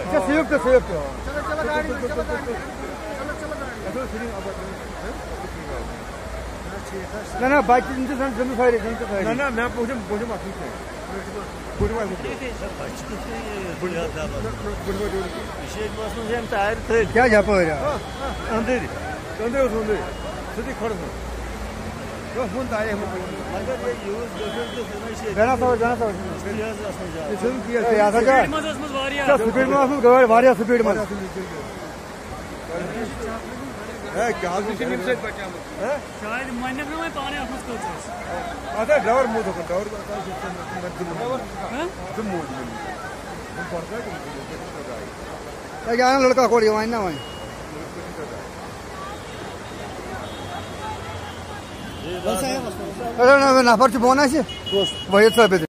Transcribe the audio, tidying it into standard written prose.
अच्छा संयुक्त संयुक्त ना ना बाकी जमी फायदे ना ना मैं पूछूं पूछूं आपकी क्या जापा अंदर अंदर अंदर सदी खड़ फोन तारे जाना स्पीड में गाड़ी स्पीड में शायद मन पाने ड्राइवर मोद ड्राइवर लड़का कोड़ी वहीं ना वहीं अरे ना नफर बोना से वही